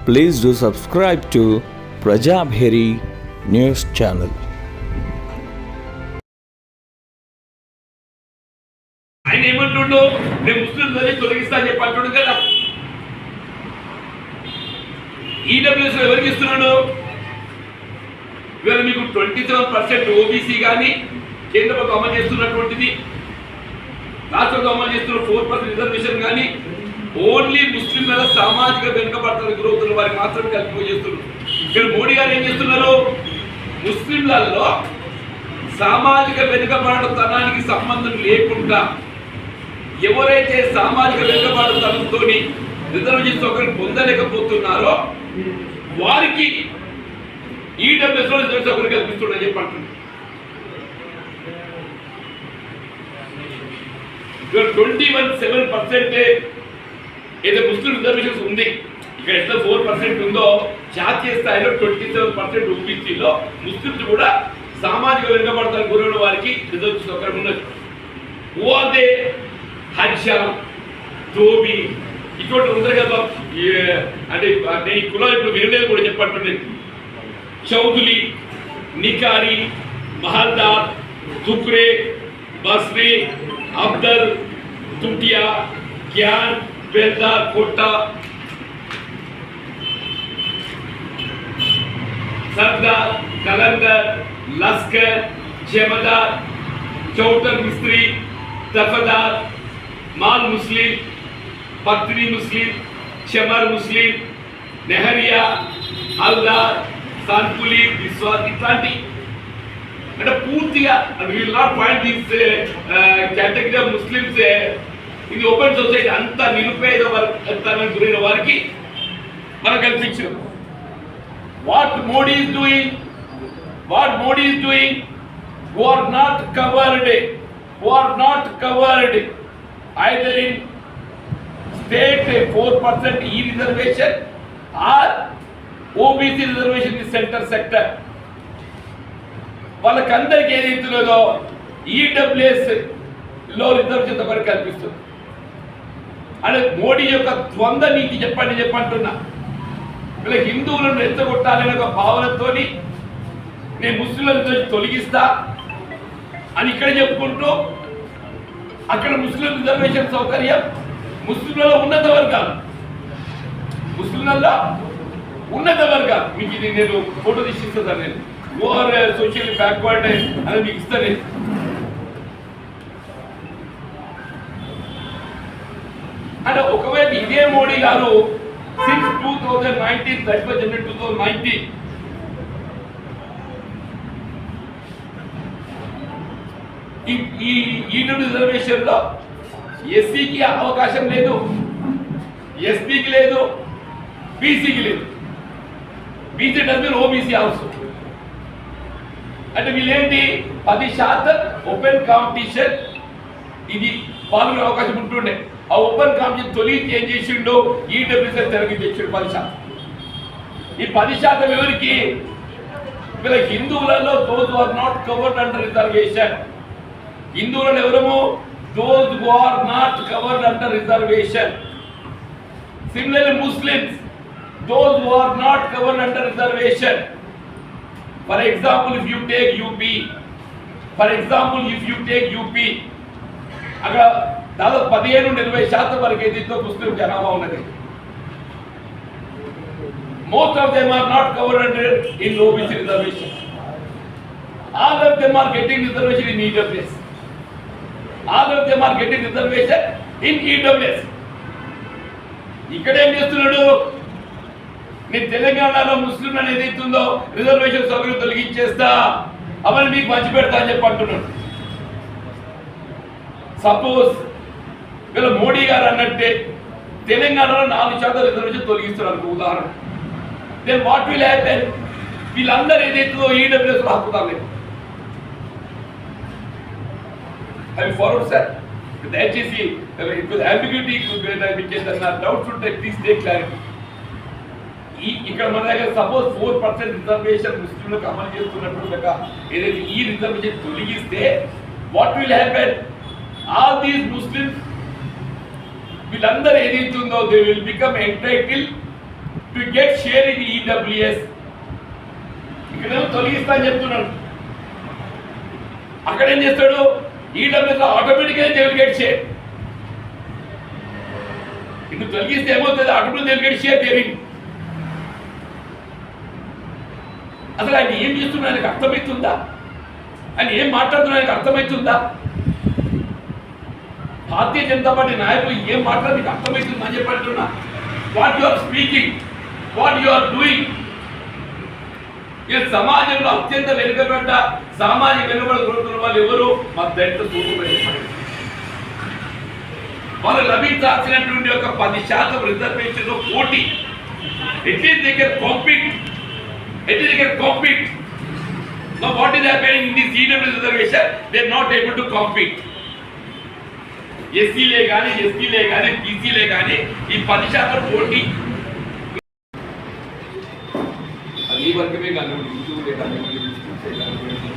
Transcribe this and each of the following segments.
Please do subscribe to Prajabheri News Channel. ఆయన ఏమంటుండో నేను ముస్లింలని తొలగిస్తా అని చెప్పి అంటుండు కదా. ఈడబ్ల్యూఎస్ ఎవరికి ఇస్తున్నాడు? ఇవాళ మీకు 27% ఓబీసీ కానీ కేంద్ర ప్రభుత్వం అమలు చేస్తున్నటువంటిది, రాష్ట్ర ప్రభుత్వం అమలు చేస్తున్న 4% రిజర్వేషన్ కానీ ఓన్లీ ముస్లింల సామాజిక వెనుకబడతల గురవుతున్న వారికి మాత్రమే కల్పించేస్తున్నారు. ఇక్కడ మోడీ గారు ఏం చేస్తున్నారు? ముస్లింలలో సామాజిక వెనుకబడతనానికి సంబంధం లేకుండా ఎవరైతే సామాజిక వెనుకబడతనంతో రిజర్వేషన్ సౌకర్యం పొందలేకపోతున్నారో వారికి ఈడబ్ల్యూఎస్ లో రిజర్వేషన్ సౌకర్యం కల్పిస్తుండని చెప్పి అంటున్నారు. 21% ఏదో ముస్లిం రిజర్వేషన్స్ ఉంది. ఇక్కడ ఎంత 4% ఉందో జాతీయ స్థాయిలో 27% ఓబీసీలో ముస్లింస్ కూడా సామాజిక వెనుకబడతలకు గురైన వారికి రిజర్వేషన్ సౌకర్యం ఉన్నది. ఓదే హజ్జా ధోబి ఇటువంటి ఉంటారు కదా, అంటే ఈ కులం ఇప్పుడు వినలేదు కూడా చెప్పండి. చౌధులి, నికారి, మహల్దార్, దుక్రే, బస్రీ, అబ్దల్, తుటియా, జ్ఞాన్, బెల్దార్, కోట్టా, సర్దార్, కలందర్, లస్కర్, జమదార్, చౌటర్ మిస్త్రీ, దఫదార్, మాల్ ముస్లిం, పత్ని ముస్లిం, చమర్ ముస్లిం, నెహరియా, హల్దార్, సాన్పులి, విశ్వాస్ ఇట్లాంటి అంటే పూర్తిగా will not point this category of Muslims ఇది ఓపెన్ సొసైటీ అంతా నిరుపేద వర్గానికి గురైన వారికి మనం కల్పించాం. What Modi is doing? who are not covered either in state 4% E reservation or OBC reservation in center sector. వాళ్ళకందరికీ ఏదైతున్నదో ఈడబ్ల్యూఎస్ లో రిజర్వేషన్ సౌకర్యం కల్పిస్తుంది. అంటే మోడీ యొక్క ద్వంద్వ నీతి చెప్పంటున్నా. వీళ్ళ హిందువులను రెచ్చగొట్టాలనే ఒక భావనతో నేను ముస్లింలను తొలగిస్తా అని ఇక్కడ చెప్పుకుంటూ అక్కడ ముస్లిం రిజర్వేషన్ సౌకర్యం ముస్లింలలో ఉన్నత వర్గాలు మీకు ఇది నేను ఫోటో తీసిస్తాను. నేను ఓవర్ సోషల్ బ్యాక్వర్డ్ అని మీకు ఇస్తాను. అంటే ఒకవేళ ఇదే మోడీ గారు సిన్స్ 2019 31 జనవరి 2019 ఈ రిజర్వేషన్ లో ఎస్సీకి అవకాశం లేదు, ఎస్పీకి లేదు, బీసీకి లేదు. బీసీ డస్బిన్ ఓబీసీ హౌస్ అంటే వీళ్ళేంటి 10% ఓపెన్ కాంపిటీషన్ ఇది పాల్గొనే అవకాశం ఉంటుండే. ఆ ఓపెన్ కాంపిటీషన్ తొలగి ఏం చేసిండో ఈడబ్ల్యూఎస్ తెరగి తెచ్చిండు 10%. ఈ 10% ఎవరికి? వీళ్ళ హిందువులలో those are not covered under reservation. హిందువులను ఎవరము? those who are not covered under reservation. Similarly Muslims, those who are not covered under reservation. For example, if you take UP, అక్కడ దాదాపు 15-20% వరకు ఏదైతే ముస్లిం జనాభా ఉన్నది. Most of them are not covered under in OBC reservation. All of them are getting reservation in EWS. ఇక్కడ ఏం చేస్తున్నాడు? నేను తెలంగాణలో ముస్లింలను ఏదైతుందో రిజర్వేషన్ సౌకర్యం తొలగించేస్తా, అవన్నీ మీకు మంచి పెడతా అని చెప్పి అంటున్నాడు. సపోజ్ వీళ్ళ మోడీ గారు అన్నట్టే తెలంగాణలో 4% రిజర్వేషన్ తొలగిస్తున్నారు ఉదాహరణ. Then what will happen? వీళ్ళందరూ ఏదైతుందో ఈడబ్ల్యూఎస్ లో హక్కుతారు. I will forward, sir. దయచేసి ambiguity డౌట్స్ ఉంటే ప్లీజ్ టేక్ క్లారిటీ. ఇక్కడ మన దగ్గర సపోజ్ 4% రిజర్వేషన్ ముస్లింలకు అమలు చేస్తున్నట్టు ఏదైతే ఈ రిజర్వేషన్ తొలగిస్తే what will happen? All these Muslims వీళ్ళందరూ ఏదైతుందో they will become entitle to get share in EWS. ఇక్కడేమో తొలగిస్తా అని చెప్తున్నాడు, అక్కడ ఏం చేస్తాడు? ఈడబ్ల్యూఎస్ ఆటోమేటిక్గా దే విల్ గెట్ షేర్. ఇటు తొలగిస్తే ఏమవుతుంది? Automatic they will get share their. అసలు ఆయన ఏం చేస్తున్నా ఆయనకు అర్థమవుతుందా? ఆయన ఏం మాట్లాడుతున్నా ఆయనకు అర్థమవుతుందా? భారతీయ జనతా పార్టీ నాయకులు ఏం మాట్లాడి నీకు అర్థమవుతుందా అని చెప్పి అంటున్నా. What you are speaking, what you are doing. ఈ సమాజంలో అత్యంత వెనుకబడ్డ సామాజిక వెనుకబడుతున్న వాళ్ళు ఎవరు? మా దళిత సోదరులు. వాళ్ళు లభించాల్సినటువంటి ఒక 10% రిజర్వేషన్ పోటీ. At least they can compete. Now what is happening in this EWS reservation? They are not able to compete. ఎస్సీలే కానీ ఎస్టీలే కానీ బీసీలే కానీ ఈ 10% పోటీ. అది ఈ వర్గమే కానివ్వండి, హిందువులే కానివ్వండి, ముస్లింసే కానివ్వండి,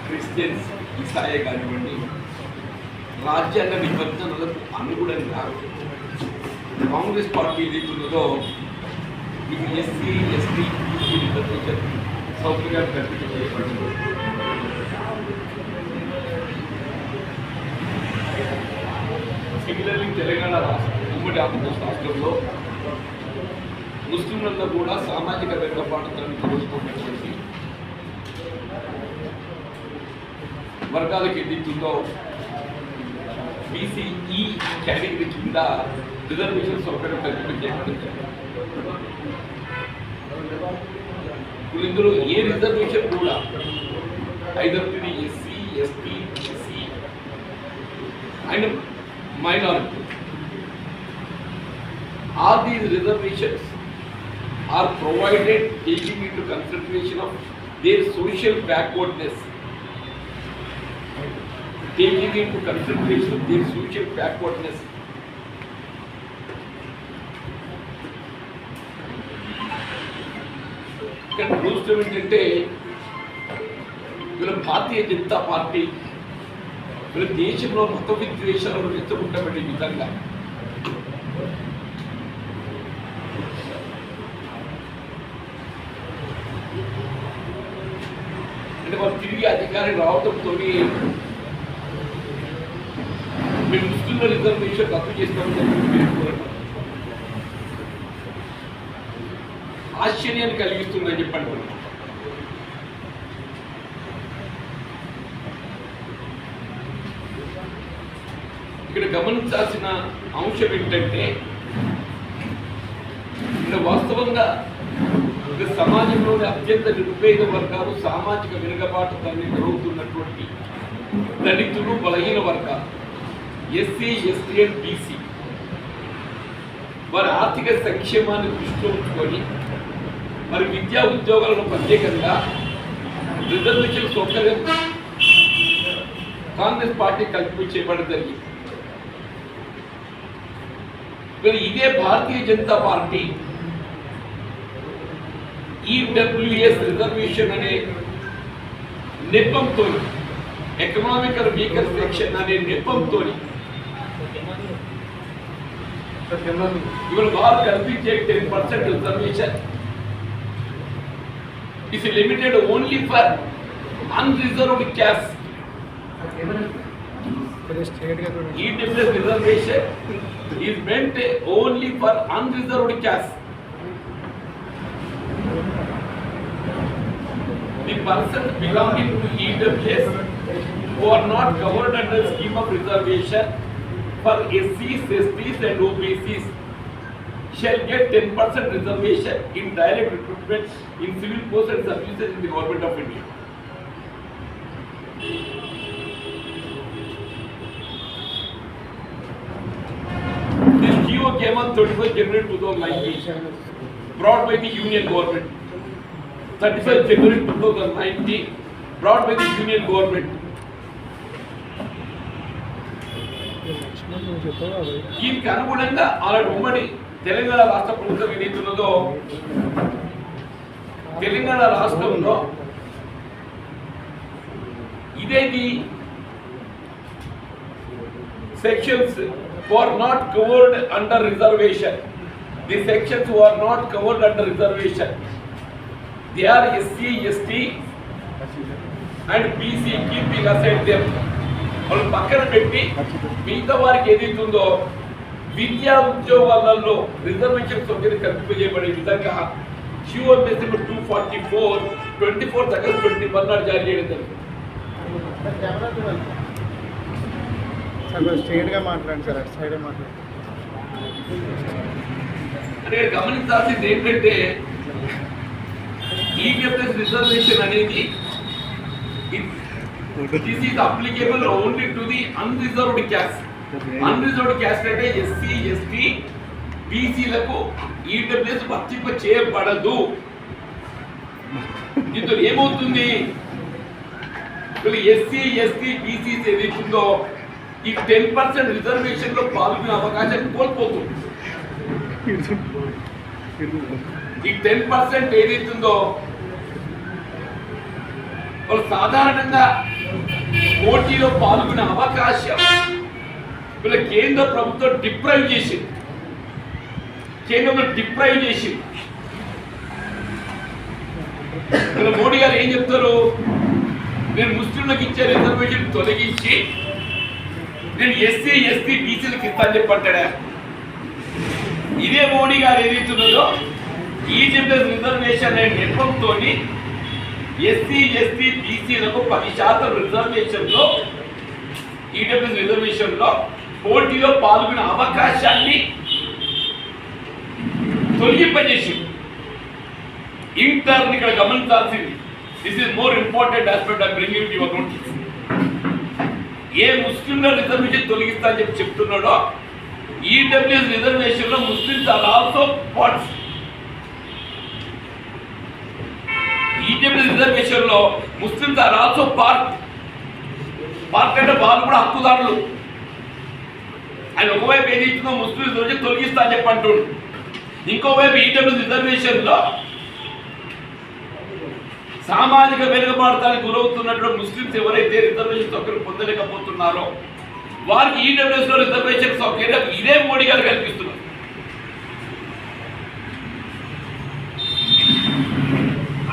క్రిస్టియన్స్, ఇసాయే కానివ్వండి, రాజ్యాంగ నిబంధనలకు అనుగుణంగా కాంగ్రెస్ పార్టీ ఏదైతున్నదో మీకు ఎస్సీ ఎస్టీ బీసీ రిజర్వేషన్ సౌకర్యాలు కల్పించ చేయబడింది. సిమిలర్లీ తెలంగాణ రాష్ట్రం, ఉమ్మడి ఆంధ్రప్రదేశ్ రాష్ట్రంలో ముస్లింలలో కూడా సామాజిక వెనుకబాటుతనాన్ని ఎదుర్కొన్నటువంటి వర్గాలకు ఏదైతుందో బీసీఈ కేటగిరీ కింద రిజర్వేషన్ సౌకర్యం కల్పించబడింది. ఇందులో ఏ రిజర్వేషన్ కూడా either SC ST BC and minority. All these reservations are provided taking into consideration of their social backwardness. Taking into consideration of their social backwardness. ఇక్కడ దురదృష్టం ఏంటంటే వీళ్ళ భారతీయ జనతా పార్టీ వీళ్ళ దేశంలో మత విద్వేషాలను రెచ్చగొట్టబడే విధంగా అంటే వాళ్ళు తిరిగి అధికారి రావడంతో మేము ముస్లింల రిజర్వేషన్ రద్దు చేస్తామని ఆశ్చర్యాన్ని కలిగిస్తుందని చెప్పండి. ఇక్కడ గమనించాల్సిన అంశం ఏంటంటే ఇక్కడ వాస్తవంగా సమాజంలోని అత్యంత నిరుపేద వర్గాలు, సామాజిక వెనుకబాటుతనాన్ని ఎదురవుతున్నటువంటి దళితులు, బలహీన వర్గాలు, ఎస్సీ ఎస్టీ అండ్ బీసీ వారి ఆర్థిక సంక్షేమాన్ని దృష్టిలో ఉంచుకొని మరి విద్యా ఉద్యోగాలను ప్రత్యేకంగా రిజర్వేషన్ సౌకర్యం కాంగ్రెస్ పార్టీ కల్పించేయబడి జరిగింది. ఇదే Bharatiya Janata party EWS reservation అనే నెపంతో, ఎకనామికల్ వీకర్ సెక్షన్ అనే నెపంతో ఇవాళ వారు కల్పించే 10% reservation is limited only for unreserved caste. EWS reservation is meant only for unreserved caste. The persons belonging to EWS who are not covered under scheme of reservation for SCs, STs and OBCs shall get 10% reservation in direct recruitment in civil posts and services in the government of India. This GO came on 31st January 2019, brought by the Union government. 31st January 2019, brought by the Union government. దీనికి అనుగుణంగా ఆనాడు ఉమ్మడి తెలంగాణ రాష్ట్ర ప్రభుత్వం ఏదైతున్నదో తెలంగాణ రాష్ట్రంలో ఇదేది sections for not covered under reservation the sections who are not covered under reservation. They are SC, ST and BC, keeping aside them. వాళ్ళు పక్కన పెట్టి మిగతా వారికి ఏదైతుందో విద్యా ఉద్యోగాలలో రిజర్వేషన్ సౌకర్యం కల్పించబడే విధంగా QMS 244 24 ఆగస్టు 21 నాడు జారీ చేయడం జరిగింది. అంటే గమనించాల్సింది ఏంటంటే ఈడబ్ల్యూఎస్ రిజర్వేషన్ అనేది this is applicable only to the unreserved caste. Unreserved caste అంటే ఎస్సీ, ఎస్టీ, బీసీలకు ఈడబ్ల్యూఎస్ వర్తింప చేయబడదు. దీంతో ఏమవుతుంది, ఎస్సీ, ఎస్టీ, బీసీ ఏదైతుందో ఈ 10% రిజర్వేషన్ లో పాల్గొనే అవకాశం కోల్పోతుంది. ఈ 10% ఏదైతుందో వాళ్ళు సాధారణంగా పోటీలో పాల్గొనే అవకాశం వీళ్ళ కేంద్ర ప్రభుత్వం డిప్రైవ్ చేసింది. కేంద్రంలో డిప్రైవ్ చేసింది. ఇలా మోడీ గారు ఏం చెప్తారు, నేను ముస్లింలకు ఇచ్చే రిజర్వేషన్ తొలగించి నేను ఎస్సీ, ఎస్టీ, బీసీలకు ఇస్తాను చెప్పంటాడా. ఇదే మోడీ గారు ఏదైతున్నదో ఈడబ్ల్యూఎస్ రిజర్వేషన్ అనే నెపంతో ఎస్సీ, ఎస్టీ, బీసీలకు 10% రిజర్వేషన్లో ఈడబ్ల్యూఎస్ రిజర్వేషన్లో పోటీలో పాల్గొనే అవకాశాన్ని తొలగింపజేసి ఇంటర్న్ ఇక్కడ గమనించాల్సింది. This is more important aspect I bringing to your notice. ఏ ముస్లింల రిజర్వేషన్ తొలగిస్తా అని చెప్పి చెప్తున్నాడో ఈడబ్ల్యూఎస్ రిజర్వేషన్ లో Muslims are also parts. EWS reservation లో ముస్లిమ్స్ ఆర్ ఆల్సో పార్ట్ అంటే వాళ్ళు కూడా హక్కుదారులు. ఆయన ఒకవైపు ఏదైతుందో ముస్లిం రిజర్వేషన్ తొలగిస్తా అని చెప్పి అంటుండు, ఇంకోవైపు ఈడబ్ల్యూఎస్ రిజర్వేషన్ లో సామాజిక వెనుకబాటుతానికి గురవుతున్నటువంటి ముస్లింస్ ఎవరైతే రిజర్వేషన్ సౌకర్యం పొందలేకపోతున్నారో వారికి ఈడబ్ల్యూఎస్ లో రిజర్వేషన్ సౌకర్యం ఇదే మోడీ గారు కల్పిస్తున్నారు.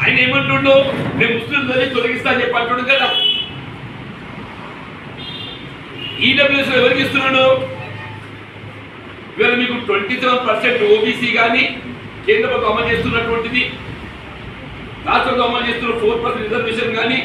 ఆయన ఏమంటుండో నేను ముస్లిం తొలగిస్తా అని చెప్పి అంటుండు కదా. ఈడబ్ల్యూఎస్ లో ఎవరికి ఇస్తున్నాడు, ఇవాళ మీకు 27% ఓబీసీ కానీ కేంద్ర ప్రభుత్వం అమలు చేస్తున్నటువంటిది, రాష్ట్రంలో అమలు చేస్తున్న 4% రిజర్వేషన్ కానీ